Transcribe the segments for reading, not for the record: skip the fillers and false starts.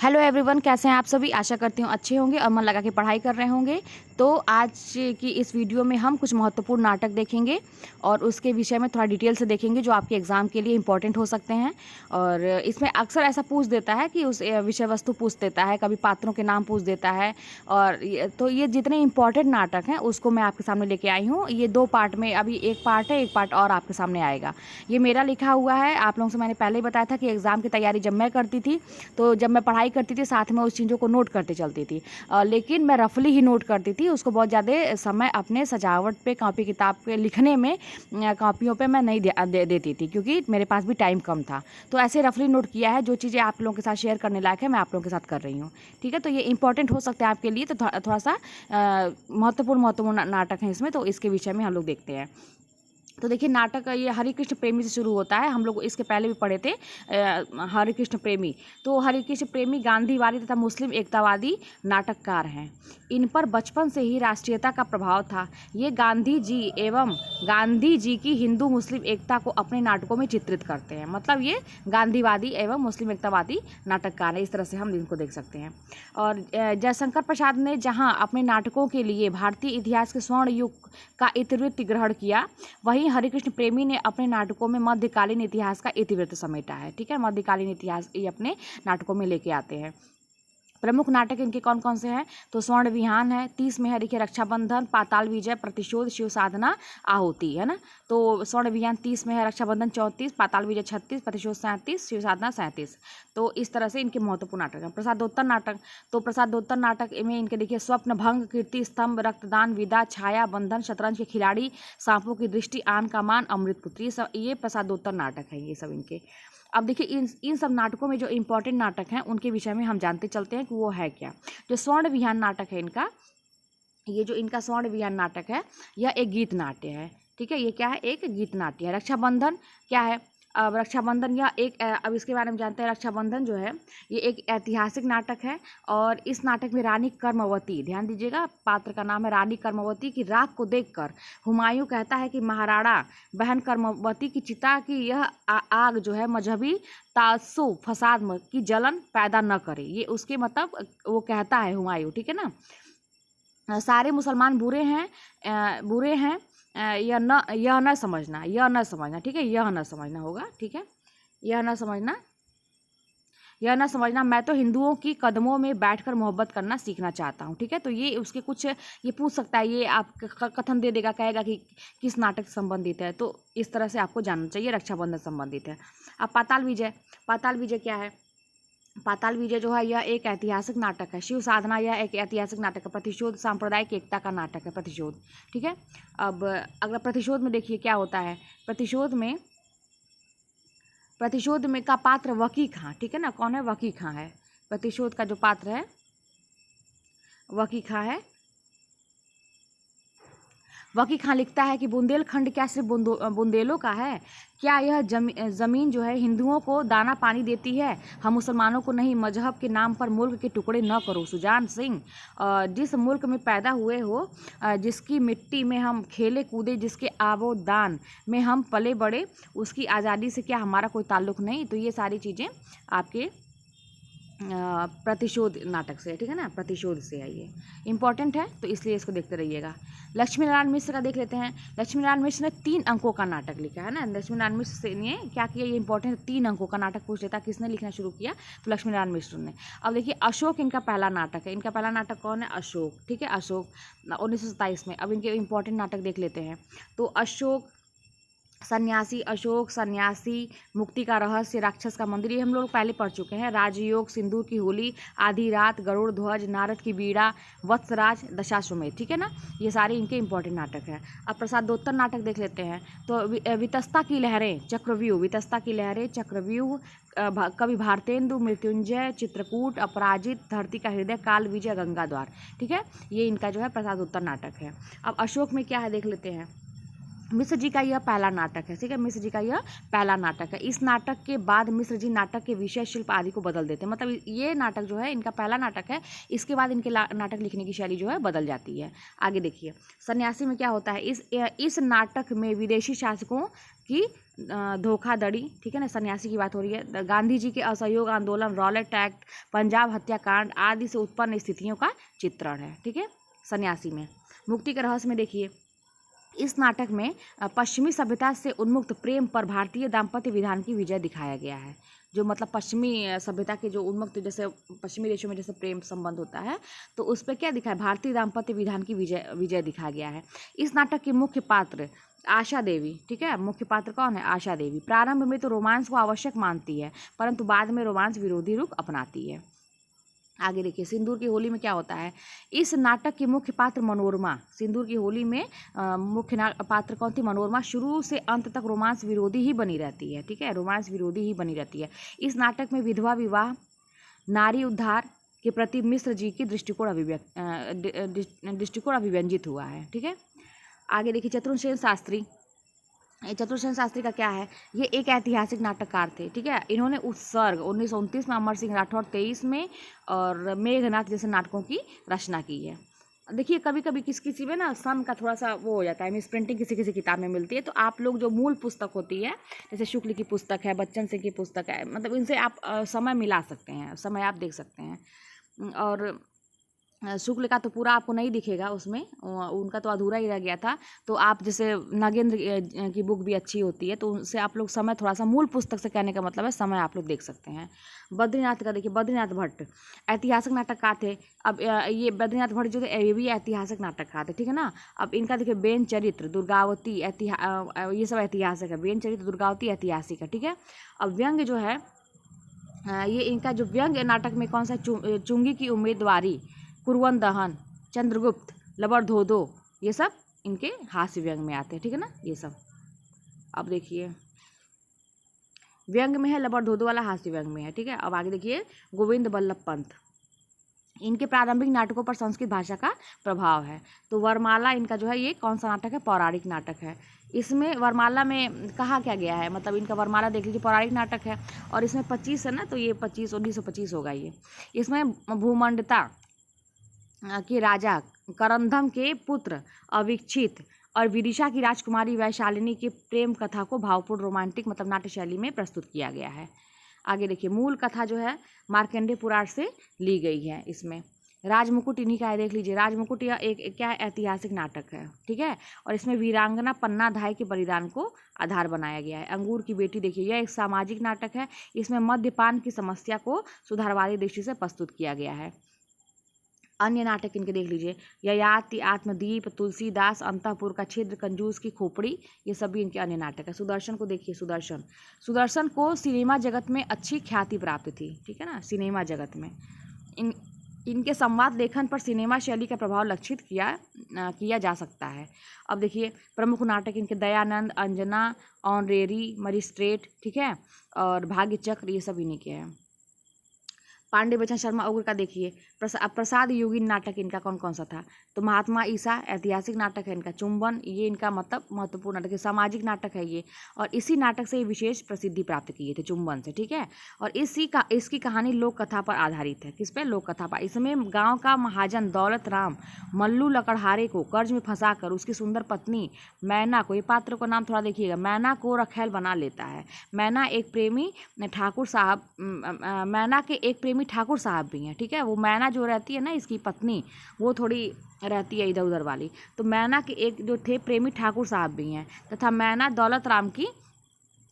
Hello everyone, कैसे हैं आप सभी। आशा करती हूँ अच्छे होंगे और मन लगा के पढ़ाई कर रहे होंगे। तो आज की इस वीडियो में हम कुछ महत्वपूर्ण नाटक देखेंगे और उसके विषय में थोड़ा डिटेल से देखेंगे जो आपके एग्ज़ाम के लिए इम्पोर्टेंट हो सकते हैं। और इसमें अक्सर ऐसा पूछ देता है कि उस विषय वस्तु पूछ देता है, कभी पात्रों के नाम पूछ देता है। और तो ये जितने इम्पोर्टेंट नाटक हैं उसको मैं आपके सामने लेके आई हूँ। ये 2 पार्ट में, अभी एक पार्ट है, एक पार्ट और आपके सामने आएगा। ये मेरा लिखा हुआ है। आप लोगों से मैंने पहले ही बताया था कि एग्ज़ाम की तैयारी जब मैं करती थी तो जब मैं पढ़ाई करती थी साथ में उस चीज़ों को नोट करते चलती थी। लेकिन मैं रफली ही नोट करती थी, उसको बहुत ज़्यादा समय अपने सजावट पे, कॉपी किताब पे लिखने में, कॉपियों पे मैं नहीं देती थी, क्योंकि मेरे पास भी टाइम कम था। तो ऐसे रफली नोट किया है। जो चीज़ें आप लोगों के साथ शेयर करने लायक है मैं आप लोगों के साथ कर रही हूँ। ठीक है, तो ये इंपॉर्टेंट हो सकते हैं आपके लिए। तो थोड़ा सा महत्वपूर्ण नाटक है इसमें, तो इसके विषय में हम लोग देखते हैं। तो देखिए, नाटक ये हरिकृष्ण प्रेमी से शुरू होता है। हम लोग इसके पहले भी पढ़े थे हरिकृष्ण प्रेमी। तो हरिकृष्ण प्रेमी गांधीवादी तथा मुस्लिम एकतावादी नाटककार हैं। इन पर बचपन से ही राष्ट्रीयता का प्रभाव था। ये गांधी जी की हिंदू मुस्लिम एकता को अपने नाटकों में चित्रित करते हैं। मतलब ये गांधीवादी एवं मुस्लिम एकतावादी नाटककार है, इस तरह से हम इनको देख सकते हैं। और जयशंकर प्रसाद ने जहाँ अपने नाटकों के लिए भारतीय इतिहास के स्वर्ण युग का इतिवृत्त ग्रहण किया, वहीं हरिकृष्ण प्रेमी ने अपने नाटकों में मध्यकालीन इतिहास का इतिवृत्त समेटा है। ठीक है, मध्यकालीन इतिहास ये अपने नाटकों में लेके आते हैं। प्रमुख नाटक इनके कौन कौन से हैं? तो स्वर्ण विहान है, 30 में है देखिए रक्षाबंधन, पाताल विजय, प्रतिशोध, शिव साधना, आहुति, है ना। तो स्वर्ण विहान 30 में है, रक्षाबंधन 34, पाताल विजय 36, प्रतिशोध 37, शिव साधना 37। तो इस तरह से इनके महत्वपूर्ण नाटक हैं। प्रसादोत्तर नाटक, तो प्रसादोत्तर नाटक में इनके देखिए स्वप्न भंग, कीर्ति स्तंभ, रक्तदान, विदा, छाया, बंधन, शतरंज के खिलाड़ी, सांपों की दृष्टि, आन का मान, अमृतपुत्री, सब ये प्रसादोत्तर नाटक है, ये सब इनके। अब देखिए, इन सब नाटकों में जो इम्पोर्टेंट नाटक हैं उनके विषय में हम जानते चलते हैं कि वो है क्या। जो स्वर्ण विहान नाटक है इनका, ये जो इनका स्वर्ण विहान नाटक है, यह एक गीत नाट्य है। ठीक है, ये क्या है? एक गीत नाट्य है। रक्षाबंधन क्या है? अब रक्षाबंधन यह एक अब इसके बारे में जानते हैं। रक्षाबंधन जो है ये एक ऐतिहासिक नाटक है। और इस नाटक में रानी कर्मवती, ध्यान दीजिएगा, पात्र का नाम है रानी कर्मवती, की राख को देखकर हुमायूं कहता है कि महाराणा बहन कर्मवती की चिता की यह आग जो है मजहबी तासुब फसाद की जलन पैदा न करे। ये उसके मतलब वो कहता है हुमायूं। ठीक है ना। सारे मुसलमान बुरे हैं, यह न समझना। ठीक है, यह न समझना होगा। ठीक है, यह न समझना, मैं तो हिंदुओं की कदमों में बैठकर मोहब्बत करना सीखना चाहता हूँ। ठीक है, तो ये उसके कुछ ये पूछ सकता है, ये आप कथन दे देगा, कहेगा कि किस नाटक से संबंधित है। तो इस तरह से आपको जानना चाहिए रक्षाबंधन संबंधित है। अब पाताल विजय क्या है? पाताल विजय जो है यह एक ऐतिहासिक नाटक है। शिव साधना यह एक ऐतिहासिक नाटक है। प्रतिशोध सांप्रदायिक एकता का नाटक है, प्रतिशोध। ठीक है, अब अगर प्रतिशोध में देखिए क्या होता है। प्रतिशोध में का पात्र वकी खां। ठीक है ना, कौन है? वकी खां है। प्रतिशोध का जो पात्र है वकी खां है। वकी खां लिखता है कि बुंदेलखंड क्या सिर्फ बुंदेलों का है? क्या यह ज़मीन जो है हिंदुओं को दाना पानी देती है? हम मुसलमानों को नहीं। मजहब के नाम पर मुल्क के टुकड़े न करो। सुजान सिंह, जिस मुल्क में पैदा हुए हो, जिसकी मिट्टी में हम खेले कूदे, जिसके आबोदान में हम पले बड़े, उसकी आज़ादी से क्या हमारा कोई ताल्लुक़ नहीं? तो ये सारी चीज़ें आपके प्रतिशोध नाटक से, ठीक है ना, प्रतिशोध से है। ये इंपॉर्टेंट है, तो इसलिए इसको देखते रहिएगा। लक्ष्मी नारायण मिश्र का देख लेते हैं। लक्ष्मी नारायण मिश्र ने 3 अंकों का नाटक लिखा है ना। लक्ष्मी नारायण मिश्र से ने क्या किया, ये इंपॉर्टेंट है। 3 अंकों का नाटक पूछ लेता, किसने लिखना शुरू किया? तो लक्ष्मी नारायण मिश्र ने। अब देखिए, अशोक इनका पहला नाटक है। इनका पहला नाटक कौन है? अशोक। ठीक है, अशोक 1927 में। अब इनके इंपॉर्टेंट नाटक देख लेते हैं। तो अशोक सन्यासी, मुक्ति का रहस्य, राक्षस का मंदिर, ये हम लोग पहले पढ़ चुके हैं। राजयोग, सिंदूर की होली, आधी रात, गरुड़ ध्वज, नारद की बीड़ा, वत्सराज, दशाश्वमेध। ठीक है ना, ये सारे इनके इंपॉर्टेंट नाटक हैं। अब प्रसादोत्तर नाटक देख लेते हैं। तो वितस्ता की लहरें, चक्रव्यूह, कवि भारतेंदु, मृत्युंजय, चित्रकूट, अपराजित, धरती का हृदय, काल विजय, गंगा द्वार। ठीक है, ये इनका जो है प्रसादोत्तर नाटक है। अब अशोक में क्या है देख लेते हैं। मिश्र जी का यह पहला नाटक है, ठीक है, मिश्र जी का यह पहला नाटक है। इस नाटक के बाद मिश्र जी नाटक के विषय शिल्प आदि को बदल देते हैं, मतलब ये नाटक जो है इनका पहला नाटक है, इसके बाद इनके नाटक लिखने की शैली जो है बदल जाती है। आगे देखिए सन्यासी में क्या होता है, इस नाटक में विदेशी शासकों की धोखाधड़ी, ठीक है ना, सन्यासी की बात हो रही है, गांधी जी के असहयोग आंदोलन, रॉलेट एक्ट, पंजाब हत्याकांड आदि से उत्पन्न स्थितियों का चित्रण है, ठीक है। सन्यासी में मुक्ति के रहस्य में देखिए इस नाटक में पश्चिमी सभ्यता से उन्मुक्त प्रेम पर भारतीय दाम्पत्य विधान की विजय दिखाया गया है। जो मतलब पश्चिमी सभ्यता के जो उन्मुक्त, जैसे पश्चिमी देशों में जैसे प्रेम संबंध होता है, तो उस पर क्या दिखा है, भारतीय दाम्पत्य विधान की विजय दिखाया गया है। इस नाटक के मुख्य पात्र आशा देवी, ठीक है, मुख्य पात्र कौन है, आशा देवी। प्रारंभ में तो रोमांस को आवश्यक मानती है, परंतु बाद में रोमांस विरोधी रुख अपनाती है। आगे देखिए सिंदूर की होली में क्या होता है, इस नाटक की मुख्य पात्र मनोरमा, सिंदूर की होली में मुख्य पात्र कौन थी, मनोरमा। शुरू से अंत तक रोमांस विरोधी ही बनी रहती है, ठीक है, रोमांस विरोधी ही बनी रहती है। इस नाटक में विधवा विवाह, नारी उद्धार के प्रति मिश्र जी की दृष्टिकोण अभिव्यंजित हुआ है, ठीक है। आगे देखिए चतुर्सेन शास्त्री, चतुर्सेन शास्त्री का क्या है, ये एक ऐतिहासिक नाटककार थे, ठीक है। इन्होंने उत्सर्ग 1929 में, अमर सिंह राठौर 23 में और मेघनाथ जैसे नाटकों की रचना की है। देखिए कभी कभी किसी में ना सन का थोड़ा सा वो हो जाता है, मिस प्रिंटिंग किसी किताब में मिलती है, तो आप लोग जो मूल पुस्तक होती है, जैसे शुक्ल की पुस्तक है, बच्चन सिंह की पुस्तक है, मतलब इनसे आप समय मिला सकते हैं, समय आप देख सकते हैं। और शुक्ल का तो पूरा आपको नहीं दिखेगा उसमें, उनका तो अधूरा ही रह गया था। तो आप जैसे नागेंद्र की बुक भी अच्छी होती है, तो उनसे आप लोग समय थोड़ा सा, मूल पुस्तक से कहने का मतलब है समय आप लोग देख सकते हैं। बद्रीनाथ का देखिए, बद्रीनाथ भट्ट ऐतिहासिक नाटककार थे। अब ये बद्रीनाथ भट्ट जो थे ये भी ऐतिहासिक नाटककार थे, ठीक है ना। अब इनका देखिए बेन चरित्र, दुर्गावती, ये सब ऐतिहासिक है, बेन चरित्र, दुर्गावती ऐतिहासिक है, ठीक है। अब व्यंग्य जो है, ये इनका जो व्यंग्य नाटक में कौन सा, चुंगी की उम्मीदवारी, कुरवन दहन, चंद्रगुप्त, लबरधोदो, ये सब इनके हास्य व्यंग में आते हैं, ठीक है ना, ये सब। अब देखिए व्यंग में है, लबरधोदो वाला हास्य व्यंग में है, ठीक है। अब आगे देखिए गोविंद बल्लभ पंत, इनके प्रारंभिक नाटकों पर संस्कृत भाषा का प्रभाव है। तो वरमाला इनका जो है, ये कौन सा नाटक है, पौराणिक नाटक है। इसमें वरमाला में कहा क्या गया है, मतलब इनका वरमाला देख लीजिए, पौराणिक नाटक है, और इसमें 25 है ना, तो ये 1925 होगा ये। इसमें भूमंडता के राजा करंधम के पुत्र अविक्षित और विदिशा की राजकुमारी वैशालिनी के प्रेम कथा को भावपूर्ण रोमांटिक मतलब नाट्य शैली में प्रस्तुत किया गया है। आगे देखिए मूल कथा जो है मार्कंडेय पुराण से ली गई है। इसमें राजमुकुट इन्हीं का है, देख लीजिए राजमुकुट यह एक क्या ऐतिहासिक नाटक है, ठीक है। और इसमें वीरांगना पन्ना धाय के बलिदान को आधार बनाया गया है। अंगूर की बेटी देखिए, यह एक सामाजिक नाटक है, इसमें मद्यपान की समस्या को सुधारवादी दृष्टि से प्रस्तुत किया गया है। अन्य नाटक इनके देख लीजिए, ययाति, आत्मदीप, तुलसीदास, अंतःपुर का छिद्र, कंजूस की खोपड़ी, ये सभी इनके अन्य नाटक है। सुदर्शन को देखिए, सुदर्शन को सिनेमा जगत में अच्छी ख्याति प्राप्त थी, ठीक है ना, सिनेमा जगत में। इनके संवाद लेखन पर सिनेमा शैली का प्रभाव लक्षित किया जा सकता है। अब देखिए प्रमुख नाटक इनके दयानंद, अंजना, ऑनरेरी, मजिस्ट्रेट, ठीक है, और भाग्य चक्र, ये सब इन्हीं के हैं। पांडे बच्चन शर्मा उग्र का देखिए, प्रसाद योगी नाटक इनका कौन कौन सा था, तो महात्मा ईसा ऐतिहासिक नाटक है इनका, चुंबन ये इनका मतलब महत्वपूर्ण नाटक है, सामाजिक नाटक है ये, और इसी नाटक से विशेष प्रसिद्धि प्राप्त किए थे, चुंबन से, ठीक है। और इसकी कहानी लोक कथा पर आधारित है, किस पे, लोक कथा पर। इसमें गाँव का महाजन दौलत राम मल्लू लकड़हारे को कर्ज में फंसाकर उसकी सुंदर पत्नी मैना को, ये पात्र को नाम थोड़ा देखिएगा, मैना को रखैल बना लेता है। मैना एक प्रेमी ठाकुर साहब, मैना के एक प्रेमी ठाकुर साहब भी हैं, ठीक है। वो मैना जो रहती है ना इसकी पत्नी, वो थोड़ी रहती है इधर उधर वाली, तो मैना के एक जो थे प्रेमी ठाकुर साहब भी हैं, तथा मैना दौलत राम की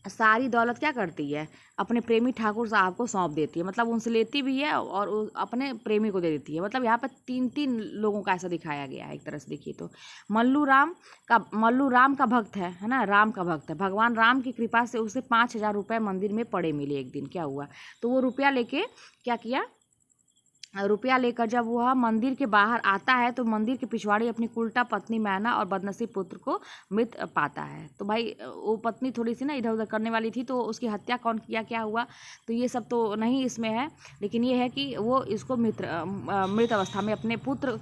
सारी दौलत क्या करती है, अपने प्रेमी ठाकुर साहब को सौंप देती है, मतलब उनसे लेती भी है और अपने प्रेमी को दे देती है। मतलब यहाँ पर तीन लोगों का ऐसा दिखाया गया है एक तरह से देखिए तो। मल्लू राम का भक्त है ना, राम का भक्त है। भगवान राम की कृपा से उसे 5,000 रुपये मंदिर में पड़े मिले। एक दिन क्या हुआ, तो वो रुपया लेके क्या किया, रुपया लेकर जब वह मंदिर के बाहर आता है तो मंदिर के पिछवाड़ी अपनी उल्टा पत्नी मैना और बदनसीब पुत्र को मृत पाता है। तो भाई वो पत्नी थोड़ी सी ना इधर उधर करने वाली थी, तो उसकी हत्या कौन किया, क्या हुआ, तो ये सब तो नहीं इसमें है, लेकिन ये है कि वो इसको मृत अवस्था में अपने पुत्र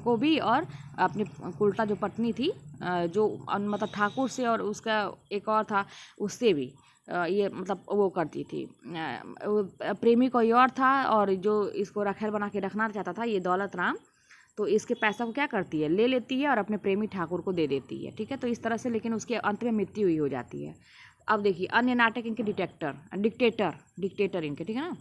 को भी और अपनी उल्टा जो पत्नी थी, जो मतलब ठाकुर से और उसका एक और था उससे भी ये मतलब वो करती थी। प्रेमी कोई और था और जो इसको रखेल बना के रखना चाहता था ये दौलत राम, तो इसके पैसा को क्या करती है, ले लेती है और अपने प्रेमी ठाकुर को दे देती है। ठीक है, तो इस तरह से, लेकिन उसके अंत में मृत्यु हुई हो जाती है। अब देखिए अन्य नाटक इनके डिक्टेटर इनके, ठीक है ना।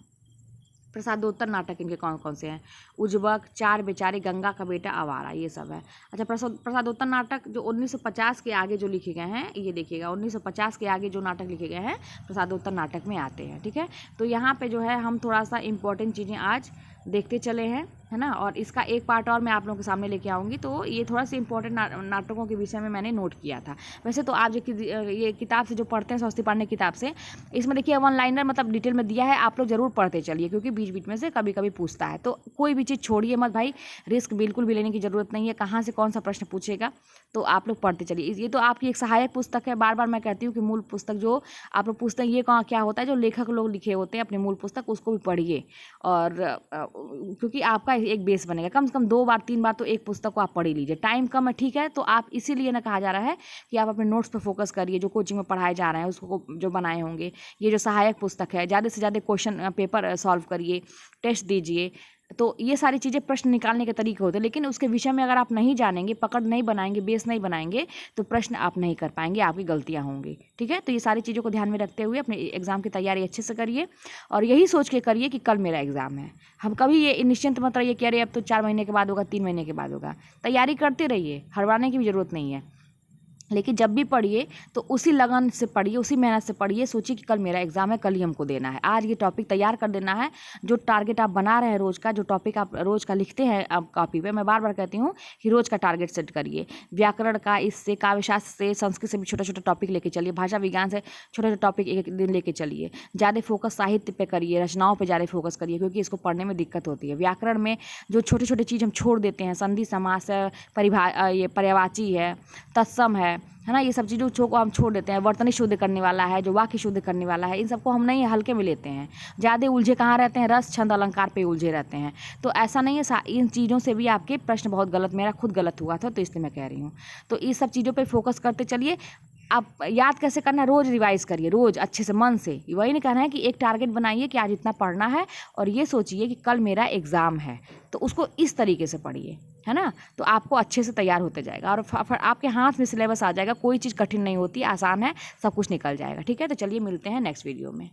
प्रसादोत्तर नाटक इनके कौन कौन से हैं, उज्जवक, चार बेचारे, गंगा का बेटा, आवारा, ये सब है। अच्छा, प्रसादोत्तर नाटक जो 1950 के आगे जो लिखे गए हैं, ये देखिएगा 1950 के आगे जो नाटक लिखे गए हैं प्रसादोत्तर नाटक में आते हैं। ठीक है, तो यहाँ पे जो है हम थोड़ा सा इम्पोर्टेंट चीज़ें आज देखते चले हैं, है ना, और इसका एक पार्ट और मैं आप लोगों के सामने लेके आऊँगी। तो ये थोड़ा सा इंपॉर्टेंट नाटकों के विषय में मैंने नोट किया था। वैसे तो आप जो ये किताब से जो पढ़ते हैं स्वस्ति पांडे किताब से, इसमें देखिए वन लाइनर मतलब डिटेल में दिया है, आप लोग ज़रूर पढ़ते चलिए, क्योंकि बीच बीच में से कभी कभी पूछता है। तो कोई भी चीज़ छोड़िए मत भाई, रिस्क बिल्कुल भी लेने की ज़रूरत नहीं है, कहाँ से कौन सा प्रश्न पूछेगा, तो आप लोग पढ़ते चलिए। ये तो आपकी एक सहायक पुस्तक है, बार बार मैं कहती हूँ कि मूल पुस्तक जो आप लोग पूछते हैं ये कहाँ क्या होता है, जो लेखक लोग लिखे होते हैं अपने मूल पुस्तक, उसको भी पढ़िए, और क्योंकि आपका एक बेस बनेगा। कम से कम 2 बार 3 बार तो एक पुस्तक को आप पढ़ ही लीजिए। टाइम कम है, ठीक है, तो आप इसीलिए ना कहा जा रहा है कि आप अपने नोट्स पर फोकस करिए, जो कोचिंग में पढ़ाए जा रहे हैं उसको जो बनाए होंगे। ये जो सहायक पुस्तक है, ज़्यादा से ज़्यादा क्वेश्चन पेपर सॉल्व करिए, टेस्ट दीजिए। तो ये सारी चीज़ें प्रश्न निकालने के तरीके होते हैं, लेकिन उसके विषय में अगर आप नहीं जानेंगे, पकड़ नहीं बनाएंगे, बेस नहीं बनाएंगे, तो प्रश्न आप नहीं कर पाएंगे, आपकी गलतियां होंगी। ठीक है, तो ये सारी चीज़ों को ध्यान में रखते हुए अपने एग्ज़ाम की तैयारी अच्छे से करिए, और यही सोच के करिए कि कल मेरा एग्ज़ाम है। हम कभी ये निश्चिंत मत रहिए कि अरे अब तो 4 महीने के बाद होगा, 3 महीने के बाद होगा। तैयारी करते रहिए, हड़बड़ाने की भी ज़रूरत नहीं है, लेकिन जब भी पढ़िए तो उसी लगन से पढ़िए, उसी मेहनत से पढ़िए। सोचिए कि कल मेरा एग्जाम है, कल ही हमको देना है, आज ये टॉपिक तैयार कर देना है। जो टारगेट आप बना रहे हैं रोज़ का, जो टॉपिक आप रोज़ का लिखते हैं आप कॉपी पे, मैं बार बार कहती हूँ कि रोज़ का टारगेट सेट करिए। व्याकरण का, इससे काव्यशास्त्र से, संस्कृत से भी छोटा छोटा टॉपिक लेके चलिए, भाषा विज्ञान से छोटे छोटे टॉपिक एक दिन लेके चलिए। ज़्यादा फोकस साहित्य पे करिए, रचनाओं पे ज़्यादा फोकस करिए, क्योंकि इसको पढ़ने में दिक्कत होती है। व्याकरण में जो छोटे छोटे चीज़ हम छोड़ देते हैं, संधि समास है, ये पर्यायवाची है, तत्सम है ना, ये सब चीज़ों को हम छोड़ देते हैं। वर्तनी शुद्ध करने वाला है, जो वाक्य शुद्ध करने वाला है, इन सबको हम नहीं हल्के में लेते हैं। ज़्यादा उलझे कहाँ रहते हैं, रस छंद अलंकार पे उलझे रहते हैं। तो ऐसा नहीं है, इन चीज़ों से भी आपके प्रश्न बहुत गलत, मेरा खुद गलत हुआ था, तो इसलिए मैं कह रही हूँ। तो इस सब चीज़ों पर फोकस करते चलिए। आप याद कैसे करना है, रोज़ रिवाइज़ करिए, रोज़ अच्छे से मन से। वही नहीं कहना है कि एक टारगेट बनाइए कि आज इतना पढ़ना है, और ये सोचिए कि कल मेरा एग्ज़ाम है, तो उसको इस तरीके से पढ़िए, है ना, तो आपको अच्छे से तैयार होते जाएगा, और आपके हाथ में सिलेबस आ जाएगा। कोई चीज़ कठिन नहीं होती, आसान है, सब कुछ निकल जाएगा। ठीक है, तो चलिए मिलते हैं नेक्स्ट वीडियो में।